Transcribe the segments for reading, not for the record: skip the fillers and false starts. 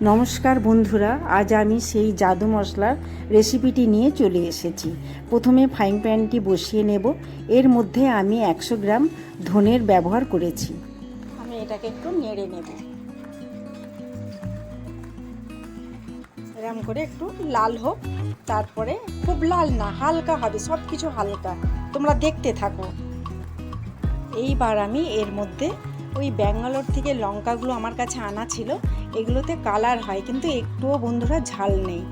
নমস্কার বন্ধুরা, আজ আমি সেই জাদু মশলার রেসিপিটি নিয়ে চলে এসেছি। প্রথমে ফ্রাইং প্যানটি বসিয়ে নেব। এর মধ্যে আমি 100 গ্রাম ধনের ব্যবহার করেছি। আমি এটাকে একটু নেড়ে নেব, এরকম করে একটু লাল হোক। তারপরে খুব লাল না, হালকা হবে, সব কিছু হালকা, তোমরা দেখতে থাকো। এইবার আমি এর মধ্যে ওই ব্যাঙ্গালোর থেকে লঙ্কাগুলো আমার কাছে আনা ছিল, এগুলোতে কালার হয় কিন্তু একটুও বন্ধুরা ঝাল নেই।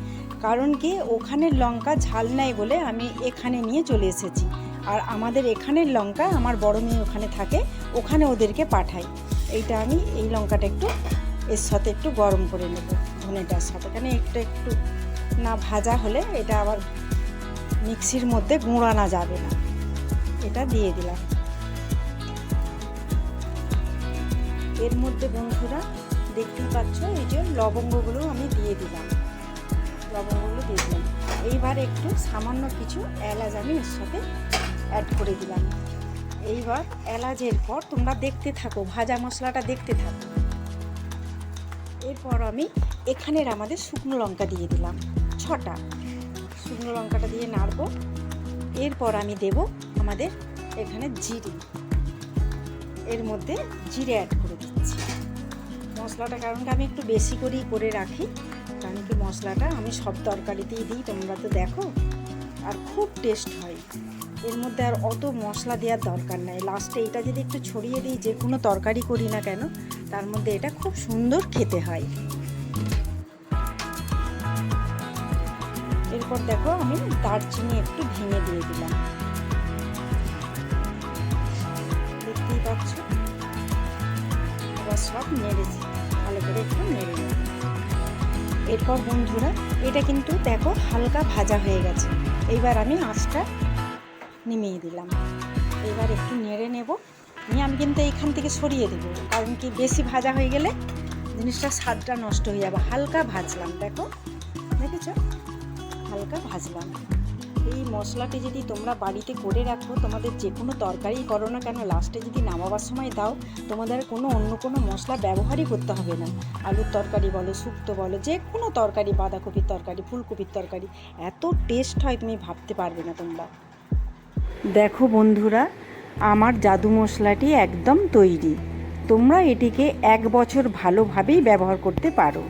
কারণ কি, ওখানের লঙ্কা ঝাল নেই বলে আমি এখানে নিয়ে চলে এসেছি। আর আমাদের এখানের লঙ্কা, আমার বড় মেয়ে ওখানে থাকে, ওখানে ওদেরকে পাঠাই। এইটা আমি এই লঙ্কাটা একটু এর সাথে একটু গরম করে নেব ধনেটার সাথে, কেন একটু না ভাজা হলে এটা আবার মিক্সির মধ্যে গুঁড়ানো যাবে না। এটা দিয়ে দিলাম। এর মধ্যে বন্ধুরা দেখতেই পাচ্ছ, এই যে লবঙ্গগুলো আমি দিয়ে দিলাম, এইবার একটু সামান্য কিছু এলাচ আমি এর সাথে অ্যাড করে দিলাম। এইবার এলাচের পর তোমরা দেখতে থাকো, ভাজা মশলাটা দেখতে থাকো। এরপর আমি এখানের আমাদের শুকনো লঙ্কা দিয়ে দিলাম 6টা। শুকনো লঙ্কাটা দিয়ে নাড়বো। এরপর আমি দেব আমাদের এখানে জিরে, এর মধ্যে জিরে অ্যাড করে দিচ্ছি। মশলাটা কারণ আমি একটু বেশি করেই করে রাখি, কারণ কি মশলাটা আমি সব তরকারিতেই দিই, তোমরা তো দেখো, আর খুব টেস্ট হয়। এর মধ্যে আর অত মশলা দেওয়ার দরকার নাই। লাস্টে এটা যদি একটু ছড়িয়ে দিই, যে কোনো তরকারি করি না কেন, তার মধ্যে এটা খুব সুন্দর খেতে হয়। এরপর দেখো আমি দারচিনি একটু ভেঙে দিয়ে দিলাম, দেখতেই পাচ্ছ। এবার সব নেড়েছি, ভালো করে একটু নেড়ে নেব। এরপর বন্ধুরা এটা কিন্তু দেখো হালকা ভাজা হয়ে গেছে। এইবার আমি আঁচটা নিমিয়ে দিলাম। এবার একটু নেড়ে নেব, নিয়ে আমি কিন্তু এইখান থেকে সরিয়ে দেব, কারণ কি বেশি ভাজা হয়ে গেলে জিনিসটা স্বাদটা নষ্ট হয়ে যাবে। হালকা ভাজলাম, দেখো, দেখেছো, হালকা ভাজলাম। এই মশলাটি যদি তোমরা বাড়িতে করে রাখো, তোমাদের যে কোনো তরকারি করো না কেন, লাস্টে যদি নামাবার সময় দাও, তোমাদের অন্য কোনো মশলা ব্যবহারই করতে হবে না। আলুর তরকারি বলো, শুক্তো বলো, যে কোনো তরকারি, বাঁধাকপির তরকারি, ফুলকপির তরকারি, এত টেস্ট হয় তুমি ভাবতে পারবে না তোমরা। দেখো বন্ধুরা, আমার জাদু মশলাটি একদম তৈরি। তোমরা এটিকে 1 বছর ভালোভাবেই ব্যবহার করতে পারো।